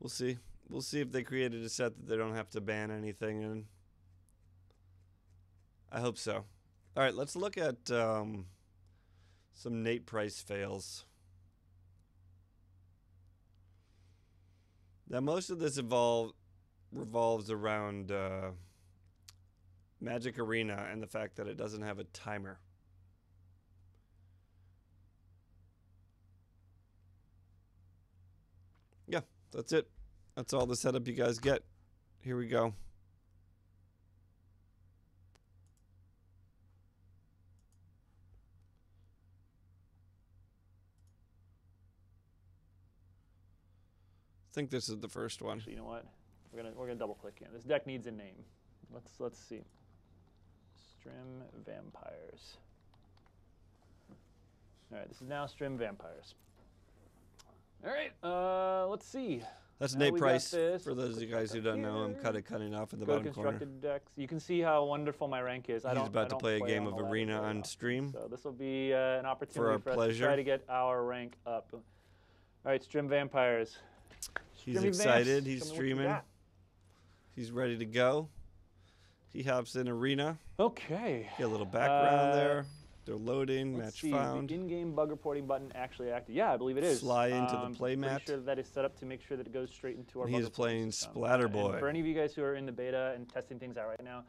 We'll see. We'll see if they created a set that they don't have to ban anything in. I hope so. All right, let's look at some Nate Price fails. Now, most of this revolves around Magic Arena and the fact that it doesn't have a timer. Yeah, that's it. That's all the setup you guys get. Here we go. I think this is the first one. Actually, you know what? We're gonna double click in. This deck needs a name. Let's see. Strim Vampires. All right, this is now Strim Vampires. All right, let's see. That's Nate Price. For those of you guys who don't know him, cutting off in the bottom corner. Constructed decks. You can see how wonderful my rank is. He's about to play a game of Arena on stream. So this will be an opportunity for us to try to get our rank up. All right, Strim Vampires. He's excited. He's streaming. He's ready to go. He hops in Arena. Okay. Get a little background there. They're loading. Match found. The in-game bug reporting button actually active. Yeah, I believe it is. Fly into the play mat. Pretty sure that is set up to make sure that it goes straight into our bug He's playing Splatter Boy. For any of you guys who are in the beta and testing things out right now,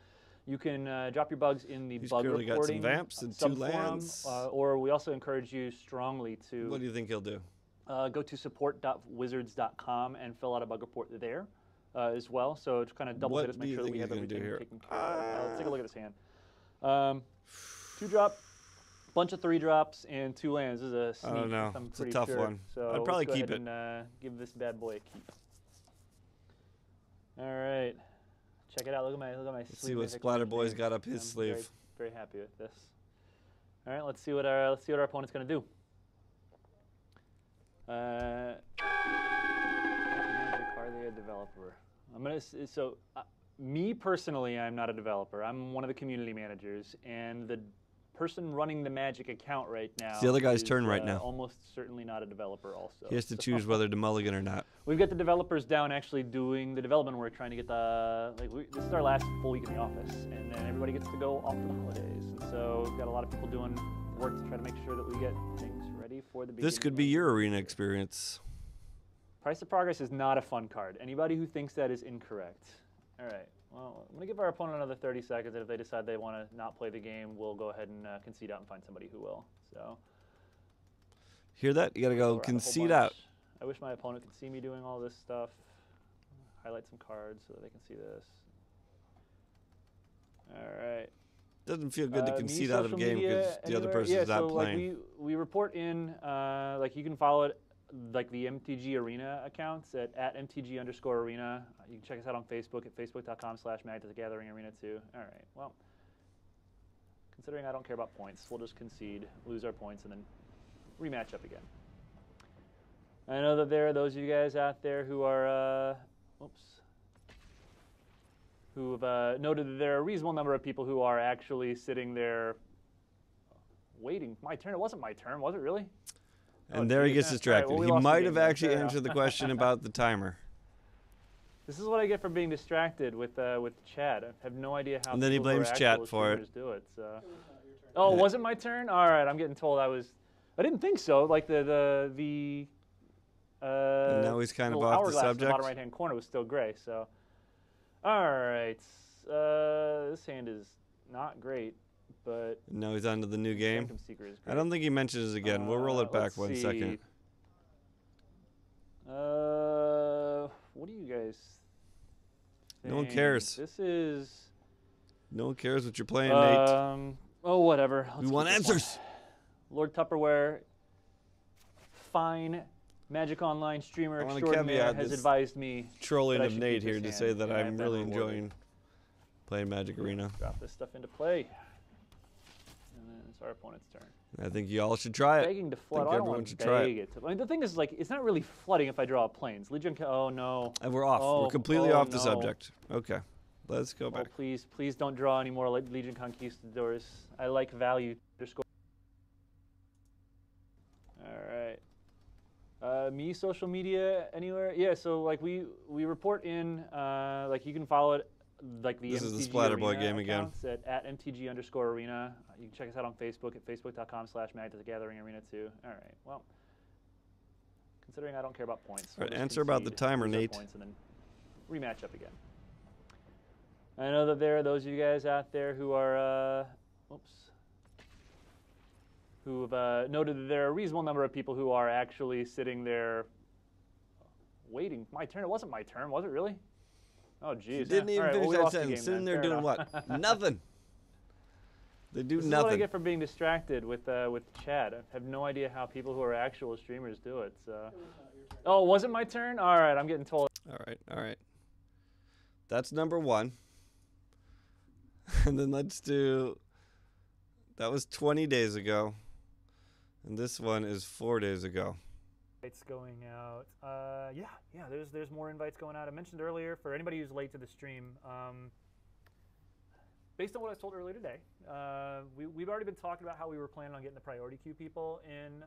you can drop your bugs in the bug reporting got some vamps and 2 lands. Or we also encourage you strongly to... What do you think he'll do? Go to support.wizards.com and fill out a bug report there as well. So to kind of double hit us, make sure that we have everything taken care of. Let's take a look at his hand. 2-drop, bunch of 3-drops, and 2 lands. This is a sneak. Oh no, I'm it's a tough one. So I'd probably keep it. And, give this bad boy a keep. All right, check it out. Look at my sleeve. Let's see what Splatter Boy's got up his sleeve. Very, very happy with this. All right, let's see what our opponent's gonna do. Are they a developer? Me personally, I'm not a developer. I'm one of the community managers, and the person running the Magic account right now. It's the other guy's turn right now. Almost certainly not a developer. Also, he has to choose whether to mulligan or not. We've got the developers down actually doing the development work, trying to get the this is our last full week in the office, and then everybody gets to go off for the holidays, and so we've got a lot of people doing work to try to make sure that we get things ready for the beginning. This could be your Arena experience. Price of Progress is not a fun card. Anybody who thinks that is incorrect. All right. Well, I'm going to give our opponent another 30 seconds, and if they decide they want to not play the game, we'll go ahead and concede out and find somebody who will. So. Hear that? You got to go concede out. I wish my opponent could see me doing all this stuff. Highlight some cards so that they can see this. All right. Doesn't feel good to concede out of a game because the other person's not playing. Like we report in, like you can follow it, like the MtG Arena accounts at @MtG_Arena. You can check us out on Facebook at facebook.com/MagicTheGathering-Arena too. All right, well, considering I don't care about points, we'll just concede, lose our points, and then rematch up again. I know that there are those of you guys out there who are, who've noted that there are a reasonable number of people who are actually sitting there waiting. My turn? It wasn't my turn, was it really? And there he gets distracted. Right, well, he might have actually answered the question about the timer. This is what I get for being distracted with chat. I have no idea how. And then he blames chat for it. Do it. So. Oh, was it my turn? All right, I'm getting told I was. I didn't think so. Like the. And now he's kind of off the subject. In the bottom right-hand corner was still gray. So. All right. This hand is not great, but. Now he's on to the new game. I don't think he mentions it again. We'll roll it back 1 second. What do you guys think? No one cares. This is. No one cares what you're playing, Nate. Oh, whatever. We want answers. Lord Tupperware, fine Magic Online streamer extraordinaire, has advised me. Trolling of Nate here to say that I'm really enjoying playing Magic Arena. Drop this stuff into play. And then it's our opponent's turn. I think you all should try it. Begging to flood. I don't want to beg it. I mean, the thing is, like, it's not really flooding if I draw a Plains. Legion. Oh no. And we're off. We're completely off the subject. Okay, let's go back. Please, please don't draw any more Legion Conquistadors. I like value. All right. Me social media anywhere? Yeah, so like we report in like you can follow it like the This MtG is the Splatterboy Arena game again. accounts at MtG_Arena. You can check us out on Facebook at facebook.com/MagicTheGatheringArena 2. All right, well, considering I don't care about points. All right, answer about the timer, Nate. Points and then rematch up again. I know that there are those of you guys out there who are, who've noted that there are a reasonable number of people who are actually sitting there waiting. My turn? It wasn't my turn, was it really? Oh, geez. You didn't even finish that sentence. Sitting there doing what? Nothing. They do this nothing. This is what I get for being distracted with chat. I have no idea how people who are actual streamers do it. So. Oh, was it my turn? All right, I'm getting told. All right. That's number 1. And then let's do, that was 20 days ago. And this one is 4 days ago. Invites going out. Yeah. There's more invites going out. I mentioned earlier for anybody who's late to the stream. Based on what I was told earlier today, we've already been talking about how we were planning on getting the priority queue people in.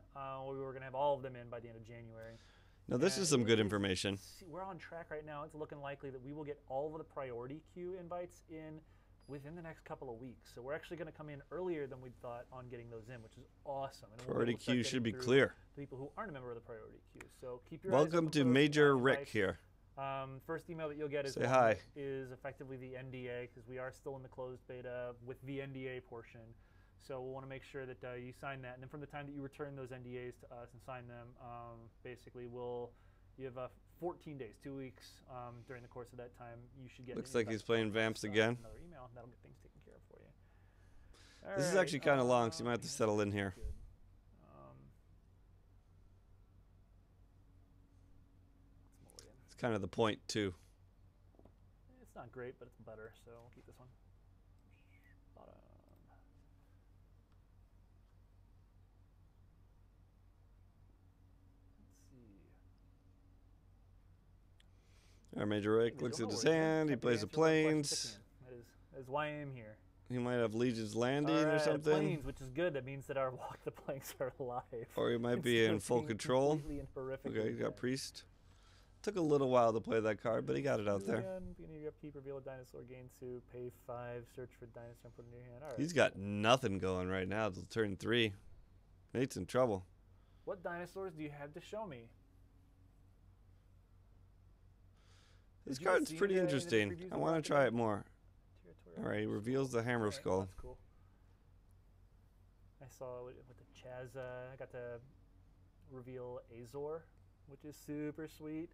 We were going to have all of them in by the end of January. Now this is some good information. We're on track right now. It's looking likely that we will get all of the priority queue invites in within the next couple of weeks. So we're actually going to come in earlier than we thought on getting those in, which is awesome. And priority queue should be clear. The people who aren't a member of the priority queue. So keep your Welcome to Major Rick here. First email that you'll get is effectively the NDA, because we are still in the closed beta with the NDA portion. So we'll want to make sure that you sign that. And then from the time that you return those NDAs to us and sign them, basically you have 14 days, 2 weeks. During the course of that time, you should get. Looks like he's playing Vamps again. Another email, and that'll get things taken care of for you. This is actually kind of long, so you might have to settle in here. It's kind of the point too. It's not great, but it's better, so we'll keep this one. Bottom. Our Major Rick looks at his hand. He plays the Plains. That is why I am here. He might have Legion's Landing or something. Plains, which is good. That means that our Walk the Planks are alive. Or he might be in full control. Okay, he got Priest. Took a little while to play that card, but he got it out there. Beginning of your upkeep, reveal a dinosaur, gain 2, pay 5, search for dinosaur, and put it in your hand. All right. He's got nothing going right now till turn 3. Nate's in trouble. What dinosaurs do you have to show me? This card's pretty interesting. I want to try it more. All right, he reveals the Hammer Skull. That's cool. I saw with the Chaz, I got to reveal Azor, which is super sweet.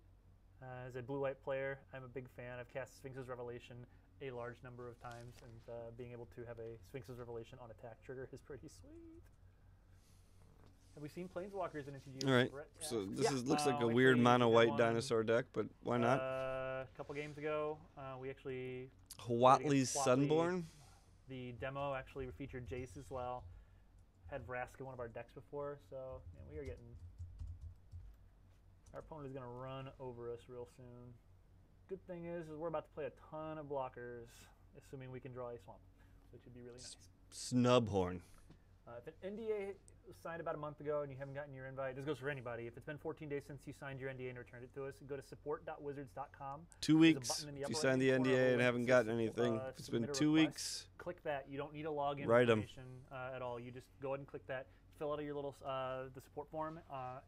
As a blue-white player, I'm a big fan. I've cast Sphinx's Revelation a large number of times, and being able to have a Sphinx's Revelation on attack trigger is pretty sweet. Have we seen Planeswalkers in MTG? All right, so this looks like a weird mono-white dinosaur deck, but why not? A couple games ago, we actually... Huatli's Sunborn? The demo actually featured Jace as well. Had Vraska in one of our decks before, so we are getting... Our opponent is going to run over us real soon. Good thing is we're about to play a ton of blockers, assuming we can draw a swamp, which would be really nice. Snubhorn. If an NDA was signed about a month ago and you haven't gotten your invite, this goes for anybody. If it's been 14 days since you signed your NDA and returned it to us, go to support.wizards.com. 2 weeks. If you signed the NDA and haven't gotten anything, if it's been 2 weeks, click that. You don't need a login write information at all. You just go ahead and click that. Fill out your little the support form,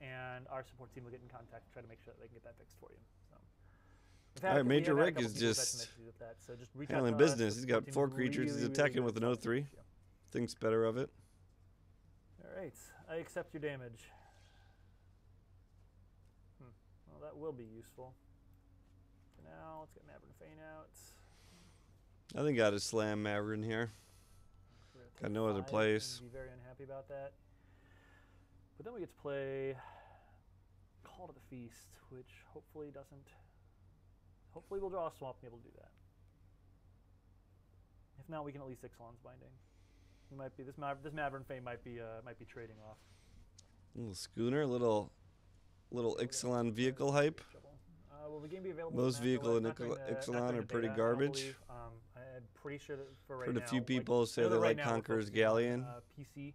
and our support team will get in contact to try to make sure that they can get that fixed for you. So, all right, Major Rick is just handling business. He's got 4 creatures. He's attacking with an 0/3. Thinks better of it. All right, I accept your damage. Well, that will be useful. For now, let's get Maverick Fane out. I think I got to slam Maverick here. Got no other place. Be very unhappy about that. But then we get to play Call to the Feast, which hopefully doesn't. Hopefully we'll draw a swamp and be able to do that. If not, we can at least Ixalan's Binding. We might be this Maverick Fane might be trading off. Little schooner, little Ixalan vehicle hype. Will the game be available? Most vehicle and Ixalan are pretty garbage. I'm pretty sure that for right Heard now. a few people say they like Conqueror's Galleon. PC.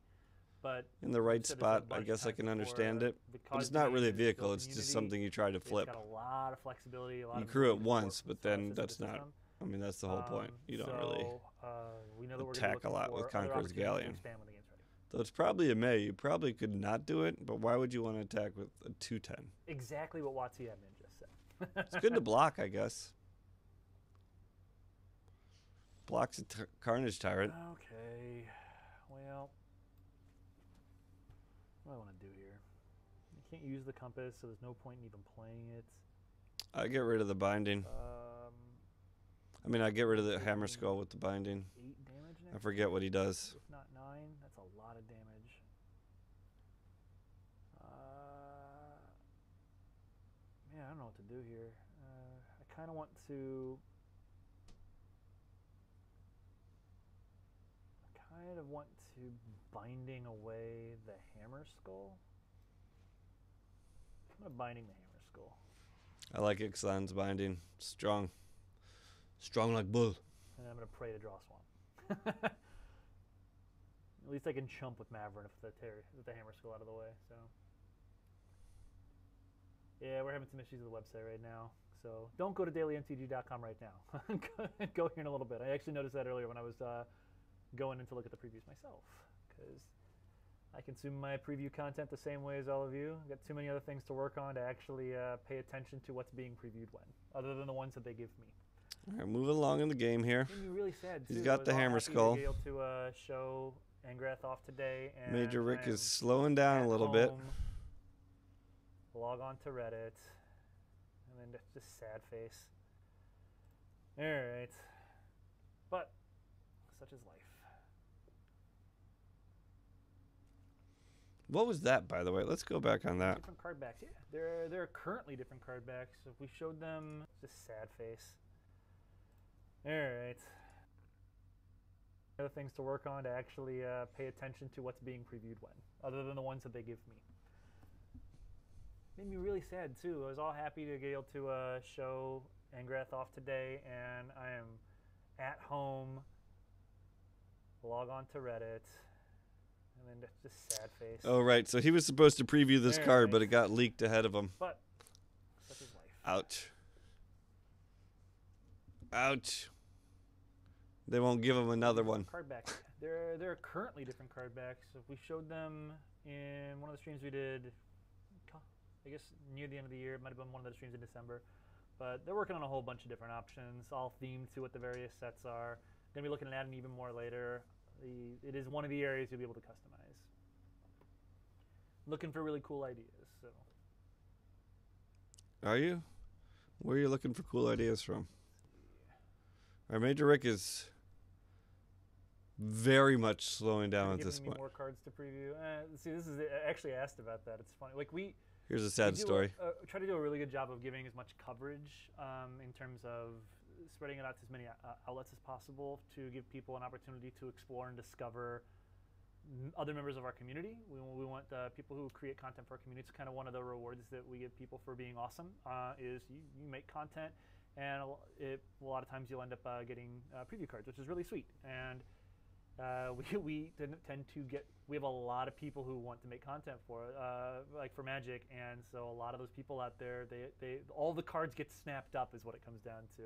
but in the right said this a spot, I bunch of guess I times can before, understand it. But because it's not the really a game is vehicle. still It's just community, something you try to flip. It's got a lot of flexibility, a lot You of crew it ability to work once, from but then system to that's not. system. I mean, that's the whole point. You don't really We know that we're gonna be attack a looking lot for with other Conqueror's opportunities to Galleon. expand when the game's ready. So it's probably a May. You probably could not do it, but why would you want to attack with a 210? Exactly what WotC admin just said. It's good to block, I guess. Blocks a Carnage Tyrant. Okay. Well, what do I want to do here? You can't use the compass, so there's no point in even playing it. I get rid of the binding. I mean, I get rid of the Hammer Skull with the binding. 8 damage next I forget what he does. if not 9. That's a lot of damage. Man, I don't know what to do here. I kind of want to. Binding away the Hammer Skull. I'm gonna binding the Hammer Skull. I like Ixalan's binding. Strong. Strong like bull. And I'm gonna pray to draw Swamp. At least I can chump with Maverin with the Hammer Skull out of the way. So yeah, we're having some issues with the website right now. So don't go to dailymtg.com right now. Go here in a little bit. I actually noticed that earlier when I was going in to look at the previews myself, because I consume my preview content the same way as all of you. I've got too many other things to work on to actually pay attention to what's being previewed when, other than the ones that they give me. All right, moving along in the game here. Made me really sad too. He's got the Hammer Skull. To be able to show Angrath off today, and Major Rick is slowing down a little bit. Log on to Reddit, and then just sad face. All right, but such is life. What was that, by the way? Let's go back on that. Different card backs, yeah. There are currently different card backs. If we showed them, just sad face. All right. Other things to work on to actually pay attention to what's being previewed when, other than the ones that they give me. Made me really sad too. I was all happy to be able to show Angrath off today, and I am at home. Log on to Reddit. And then just sad face. Oh, right. So he was supposed to preview this card, but it got leaked ahead of him. But such is life. Ouch. Ouch. They won't give him another one. Card backs. There are currently different card backs. If we showed them in one of the streams we did, I guess near the end of the year, it might have been one of the streams in December. But they're working on a whole bunch of different options, all themed to what the various sets are. Going to be looking at adding even more later. It is one of the areas you'll be able to customize. Looking for really cool ideas. So. Are you? Where are you looking for cool ideas from? Our Major Rick is very much slowing down at this point. More cards to preview. See, this is I actually asked about that. It's funny. Like here's a sad story. Try to do a really good job of giving as much coverage in terms of spreading it out to as many outlets as possible to give people an opportunity to explore and discover other members of our community. We want people who create content for our community. It's kind of one of the rewards that we give people for being awesome is you make content, and a lot of times you'll end up getting preview cards, which is really sweet. And we tend to we have a lot of people who want to make content for like for Magic, and so a lot of those people out there, they all the cards get snapped up is what it comes down to.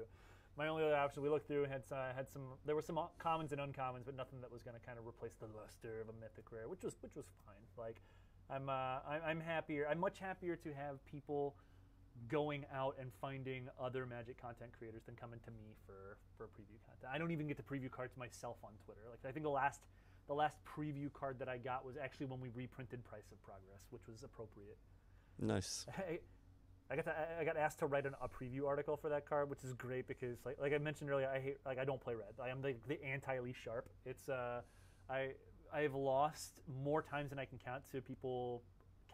My only other option, we looked through and had some. There were some commons and uncommons, but nothing that was going to kind of replace the luster of a mythic rare, which was fine. Like, I'm happier. I'm much happier to have people going out and finding other Magic content creators than coming to me for preview content. I don't even get to preview cards myself on Twitter. Like, I think the last preview card that I got was actually when we reprinted Price of Progress, which was appropriate. Nice. I got asked to write a preview article for that card, which is great because like I mentioned earlier, I don't play red. I am the anti-Lee Sharp. It's I've lost more times than I can count to people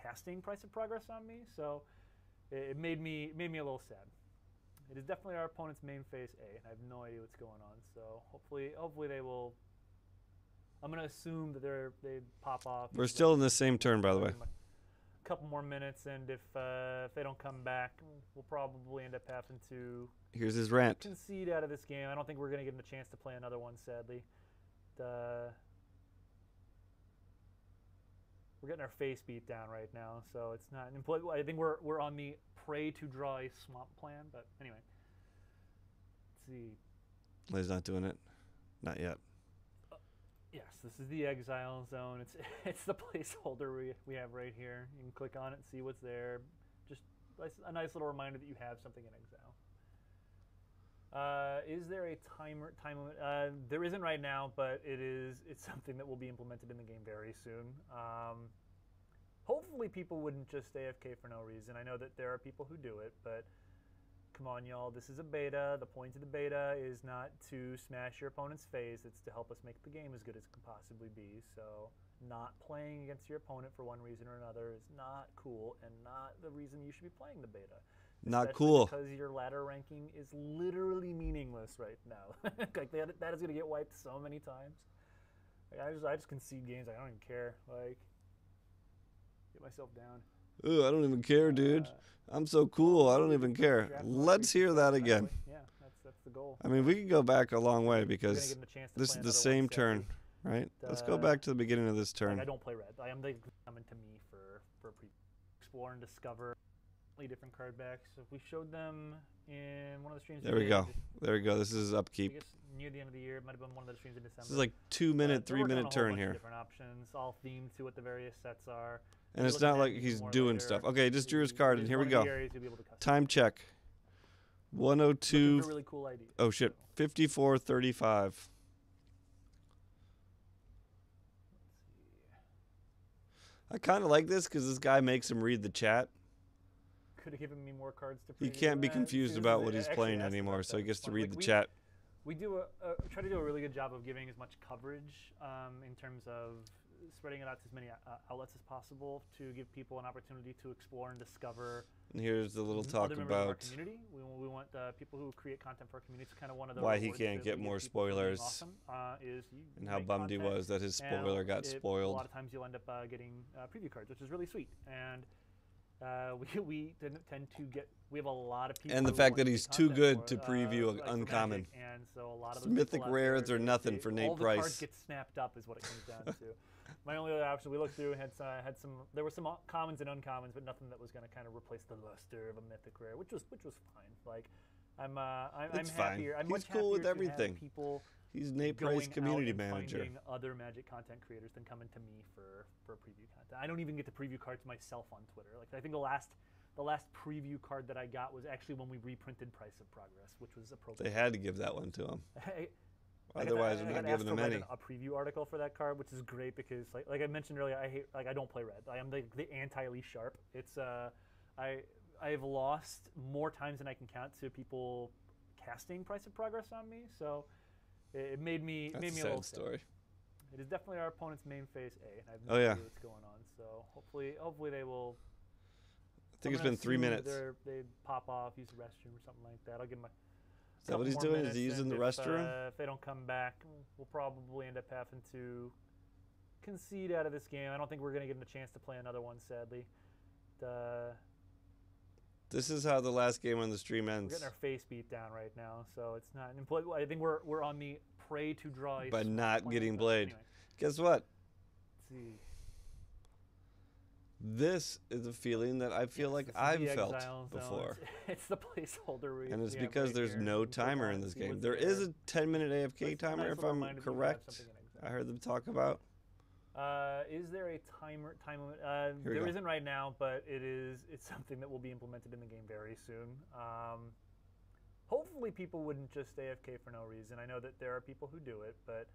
casting Price of Progress on me, so it made me a little sad. It is definitely our opponent's main phase A, and I have no idea what's going on. So hopefully they will. I'm gonna assume that they pop off. We're still in the same turn, by the way. Couple more minutes, and if they don't come back, we'll probably end up having to here's his rant. Concede out of this game. I don't think we're going to give him a chance to play another one, sadly. We're getting our face beat down right now, so it's not. I think we're on the pray to dry swamp plan, but anyway. Let's see. Well, he's not doing it. Not yet. Yes, this is the exile zone. It's the placeholder we have right here. You can click on it and see what's there. Just a nice little reminder that you have something in exile. Is there a time limit? There isn't right now, but it's something that will be implemented in the game very soon. Hopefully people wouldn't just AFK for no reason. I know that there are people who do it, but come on, y'all. This is a beta. The point of the beta is not to smash your opponent's face. It's to help us make the game as good as it can possibly be. So not playing against your opponent for one reason or another is not cool and not the reason you should be playing the beta. Not cool. Because your ladder ranking is literally meaningless right now. Like that is going to get wiped so many times. Like I just concede games. I don't even care. Like, get myself down. Ooh, I don't even care, dude. I'm so cool. I don't even care. Let's hear that again. Yeah, that's the goal. I mean, we can go back a long way because this is the same turn, right? Let's go back to the beginning of this turn. Like I don't play red. I am coming to me for explore and discover different card backs. So if we showed them in one of the streams. There we go. There we go. This is upkeep. I guess near the end of the year, it might have been one of the streams in December. This is like 2 minute, 3 minute turn here. Different options, all themed to what the various sets are. And it's not like he's doing stuff. Okay, just drew his card, and here we go. Time check. 102. Really cool idea. Oh shit. 54:35. I kind of like this because this guy makes him read the chat. Could have given me more cards to. He can't be confused about what he's playing anymore, so he gets to read the chat. We try to do a really good job of giving as much coverage in terms of spreading it out to as many outlets as possible to give people an opportunity to explore and discover. And here's the little talk other members of our about community. We want people who create content for our community. It's kind of one of the why he rewards can't that get we more give people for being spoilers, awesome, and how bummed he was that his spoiler got A spoiled. lot of times you'll end up getting preview cards, which is really sweet. And we tend to get. We have a lot of people. And the who fact want that to he's make too content good to for, preview like uncommon. Magic, and so a lot of It's those mythic people out rares there, are nothing for Nate all Price. The cards get snapped up, is what it comes down to. My only other option, we looked through and had some. There were some commons and uncommons, but nothing that was going to kind of replace the luster of a mythic rare, which was fine. Like I'm happier. I'm He's much cool with happier to everything. have people He's Nate Price, going community out and manager. finding other Magic content creators than coming to me for preview content. I don't even get to preview cards myself on Twitter. Like I think the last preview card that I got was actually when we reprinted Price of Progress, which was appropriate. They had to give that one to him. Otherwise, we're not giving him any. A preview article for that card, which is great because, like I mentioned earlier, I don't play red. I am the anti-Lee Sharp. It's I've lost more times than I can count to people casting Price of Progress on me. So it made me That's a a little sad story. It is definitely our opponent's main phase A, and I have no idea what's going on. So hopefully they will. I think it's been 3 minutes. They pop off, use the restroom or something like that. I'll give my. Is that what he's doing? Is he using the restroom? If they don't come back, we'll probably end up having to concede out of this game. I don't think we're going to get a chance to play another one, sadly. This is how the last game on the stream ends. We're getting our face beat down right now, so it's not. I think we're on the pray to dry. By not getting blade. Anyway. Guess what? Let's see. This is a feeling that I feel like I've felt before. It's the placeholder. And it's because there's no timer in this game. There is a 10-minute AFK timer, if I'm correct. I heard them talk about. Is there a time limit? There isn't right now, but it's something that will be implemented in the game very soon. Hopefully people wouldn't just AFK for no reason. I know that there are people who do it, but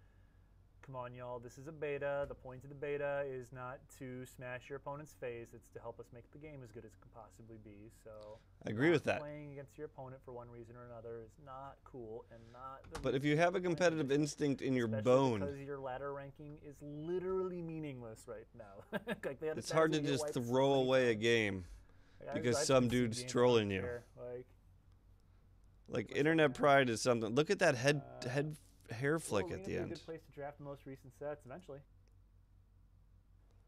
come on, y'all. This is a beta. The point of the beta is not to smash your opponent's face. It's to help us make the game as good as it can possibly be. So I agree with that. Playing against your opponent for one reason or another is not cool and not. But if you have a competitive instinct in your bone, because your ladder ranking is literally meaningless right now. Like it's hard to just throw away a game because some dude's trolling you. Like internet pride is something. Look at that head hair flick at the end. A good place to draft the most recent sets eventually.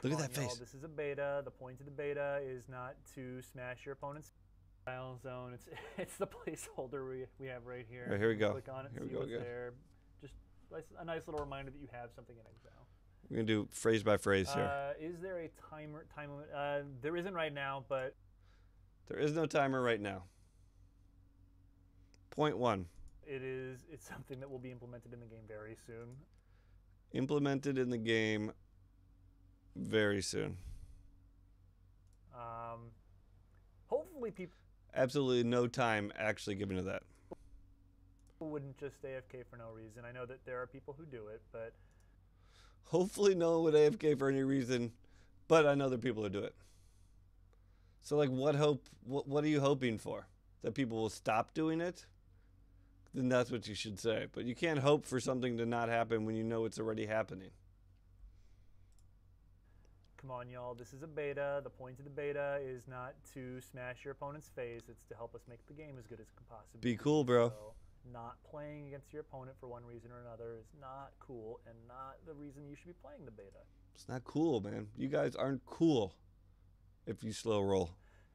Look at that face. This is a beta. The point of the beta is not to smash your opponent's exile zone. It's the placeholder we have right here. Right, here we go. Click on it, here we see go what's again. there. Just a nice little reminder that you have something in exile. We're going to do phrase by phrase here. Is there a time limit? There isn't right now, but There is no timer right now. Point 1. it's something that will be implemented in the game very soon. Implemented in the game very soon. Hopefully people Absolutely no time actually given to that. wouldn't just AFK for no reason. I know that there are people who do it, but Hopefully no one would AFK for any reason, but I know there are people who do it. So like what are you hoping for? That people will stop doing it? Then that's what you should say. But you can't hope for something to not happen when you know it's already happening. come on, y'all. This is a beta. The point of the beta is not to smash your opponent's face. It's to help us make the game as good as it can possibly Be cool, bro. So not playing against your opponent for one reason or another is not cool and not the reason you should be playing the beta. It's not cool, man. You guys aren't cool if you slow roll.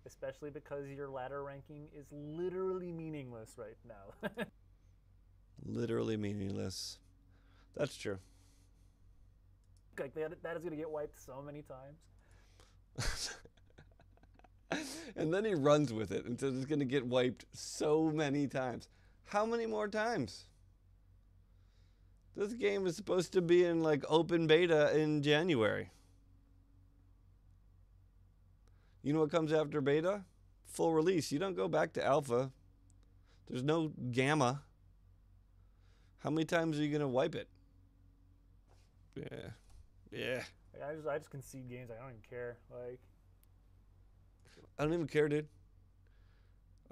Especially because your ladder ranking is literally meaningless right now. Literally meaningless. That's true. Like that is going to get wiped so many times. And then he runs with it and says it's going to get wiped so many times. How many more times? This game is supposed to be in like open beta in January. You know what comes after beta? Full release. You don't go back to alpha. There's no gamma. How many times are you going to wipe it? Yeah. Like, I just concede games. I don't even care. Like, I don't even care, dude.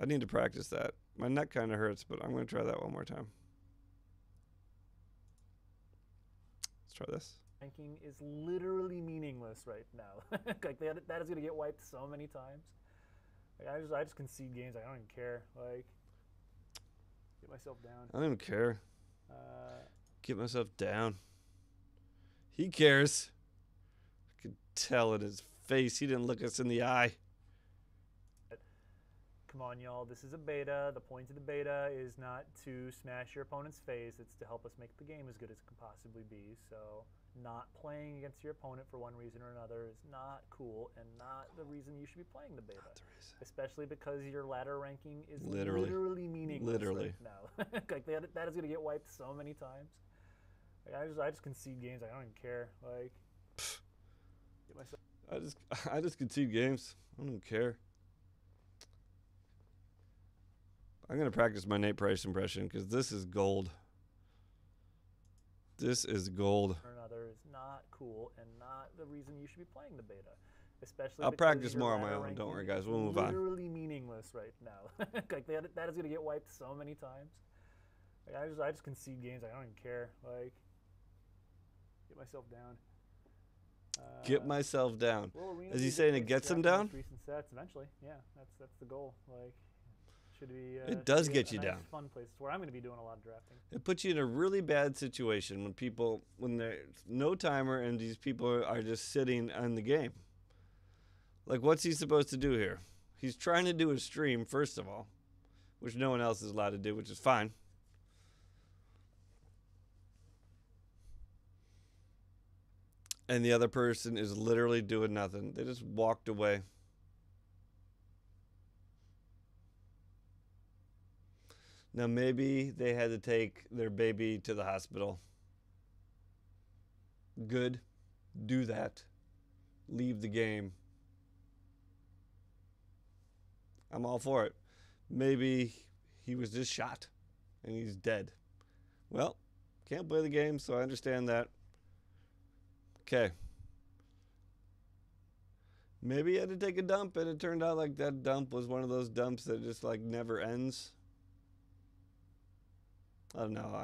I need to practice that. My neck kind of hurts, but I'm going to try that one more time. Let's try this. ranking is literally meaningless right now. Like that is going to get wiped so many times. Like, I just concede games. I don't even care. Like, get myself down. I don't even care. Uh, Get myself down. He cares. I could tell in his face. He didn't look us in the eye. Come on, y'all. This is a beta. The point of the beta is not to smash your opponent's face. It's to help us make the game as good as it can possibly be. So not playing against your opponent for one reason or another is not cool and not the reason you should be playing the beta. Especially because your ladder ranking is literally meaningless right now. Like that is going to get wiped so many times. Like, I just concede games. I don't even care. Like, get myself. I just concede games. I don't care. I'm going to practice my Nate Price impression because this is gold. This is gold. Or another is not cool and not the reason you should be playing the beta. Especially I'll practice more on my own. Don't worry, guys. We'll move on. Literally meaningless right now. Like that is going to get wiped so many times. Like, I just concede games. I don't even care. Like, get myself down. Get myself down. Well, is he saying it gets him down? Recent sets eventually. Yeah, that's the goal. Like, should be. It does should be get a you nice, down. Fun place where I'm going to be doing a lot of drafting. It puts you in a really bad situation when there's no timer and these people are just sitting on the game. Like, what's he supposed to do here? He's trying to do a stream, first of all, which no one else is allowed to do, which is fine. And the other person is literally doing nothing. They just walked away. Now, maybe they had to take their baby to the hospital. Good. Do that. Leave the game. I'm all for it. Maybe he was just shot and he's dead. Well, can't play the game, so I understand that. Okay. Maybe he had to take a dump and it turned out like that dump was one of those dumps that just like never ends. I don't know.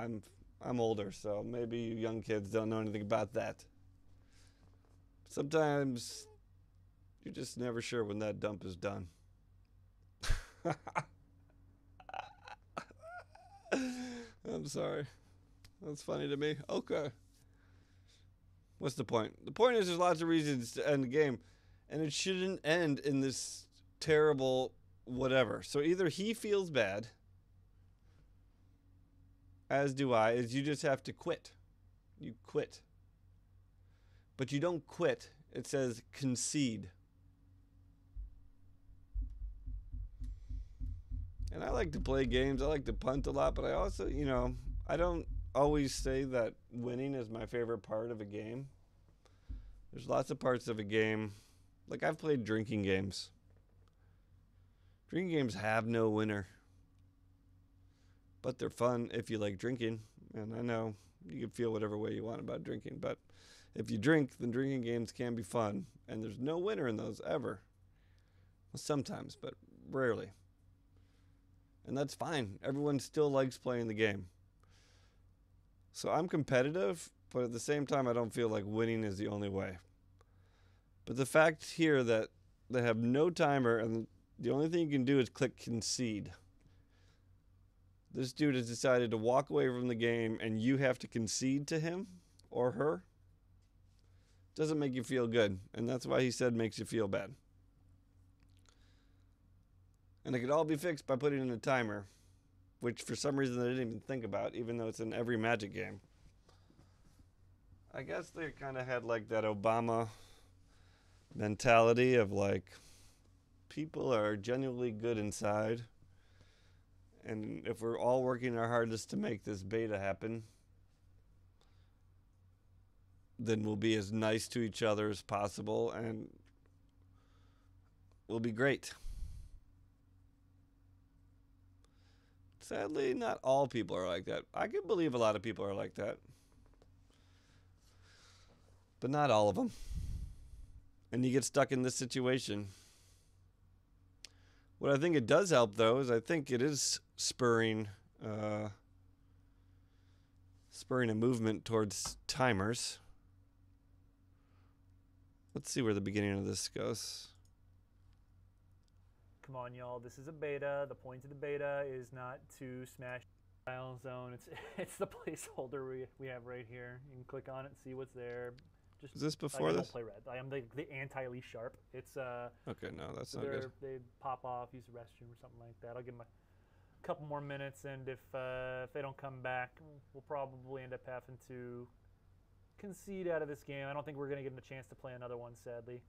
I'm older, so maybe you young kids don't know anything about that. Sometimes you're just never sure when that dump is done. I'm sorry. That's funny to me. Okay. What's the point? The point is there's lots of reasons to end the game, and it shouldn't end in this terrible whatever. So either he feels bad, as do I, is you just have to quit. You quit. but you don't quit. It says concede. And I like to play games. I like to punt a lot, but I also, I don't always say that winning is my favorite part of a game. There's lots of parts of a game. Like, I've played drinking games. Drinking games have no winner. But they're fun if you like drinking. And I know you can feel whatever way you want about drinking, but if you drink, then drinking games can be fun. And there's no winner in those ever. Well, sometimes, but rarely. And that's fine. Everyone still likes playing the game. So I'm competitive, but at the same time, I don't feel like winning is the only way. But the fact here that they have no timer and the only thing you can do is click concede. This dude has decided to walk away from the game and you have to concede to him or her. Doesn't make you feel good. And that's why he said makes you feel bad. And it could all be fixed by putting in a timer, which for some reason they didn't even think about, even though it's in every Magic game. I guess they kind of had like that Obama mentality of like, people are genuinely good inside. And if we're all working our hardest to make this beta happen, then we'll be as nice to each other as possible and we'll be great. Sadly, not all people are like that. I can believe a lot of people are like that. But not all of them. And you get stuck in this situation. What I think it does help, though, is I think it is spurring a movement towards timers. Let's see where the beginning of this goes. Come on, y'all. This is a beta. The point of the beta is not to smash the dial zone. It's the placeholder we have right here. You can click on it and see what's there. Just is this before I this? don't play red. I am the anti-Lee Sharp. It's okay, no, that's so not good. They pop off, use the restroom or something like that. I'll give them a couple more minutes, and if they don't come back, we'll probably end up having to concede out of this game. I don't think we're going to get a chance to play another one, sadly.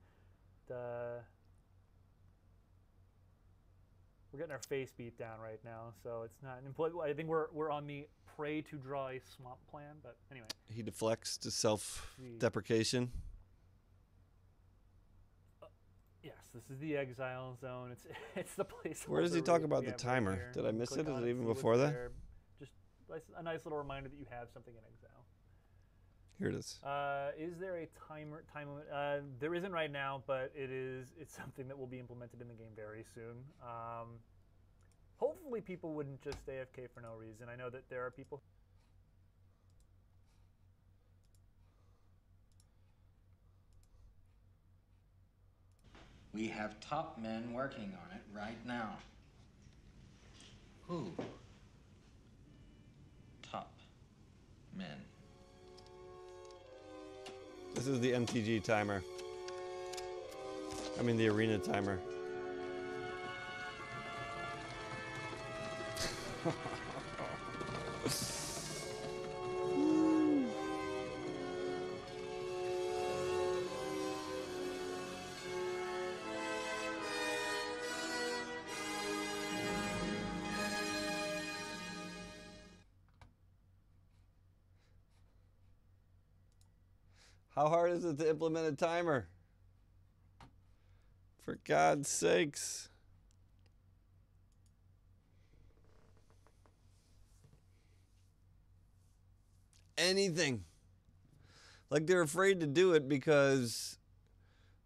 We're getting our face beat down right now, so it's not. I think we're on the pray to draw a swamp plan, but anyway. He deflects to self-deprecation. Yes, this is the exile zone. It's the place. Where does he talk about the timer? Right. Did I miss it? Is it even see before that? there. Just a nice little reminder that you have something in exile. Here it is. Is there a time limit? There isn't right now, but it's something that will be implemented in the game very soon. Hopefully people wouldn't just stay AFK for no reason. I know that there are people. We have top men working on it right now. Who? Top men. This is the MtG timer. I mean the arena timer. How hard is it to implement a timer? For God's sakes. Anything. Like they're afraid to do it because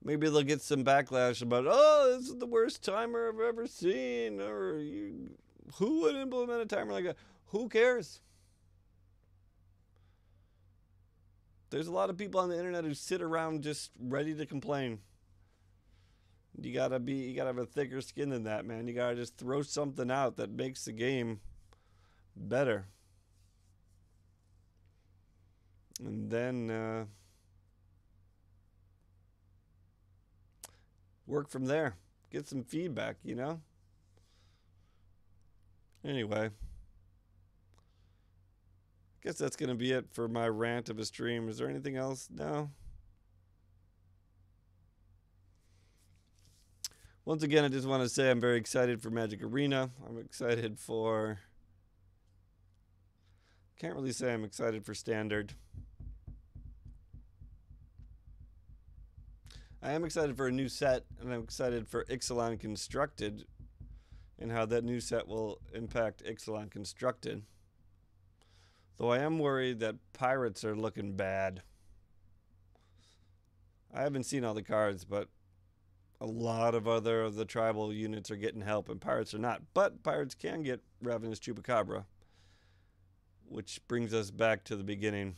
maybe they'll get some backlash about, oh, this is the worst timer I've ever seen. Or who would implement a timer like that? Who cares? There's a lot of people on the internet who sit around just ready to complain. You gotta have a thicker skin than that, man. You gotta just throw something out that makes the game better. And then work from there. Get some feedback, you know? Anyway. Guess that's going to be it for my rant of a stream. Is there anything else? No? Once again, I just want to say I'm very excited for Magic Arena. I'm excited for... Can't really say I'm excited for Standard. I am excited for a new set, and I'm excited for Ixalan Constructed and how that new set will impact Ixalan Constructed. Though I am worried that Pirates are looking bad. I haven't seen all the cards, but a lot of other of the tribal units are getting help, and Pirates are not. But Pirates can get Ravenous Chupacabra, which brings us back to the beginning.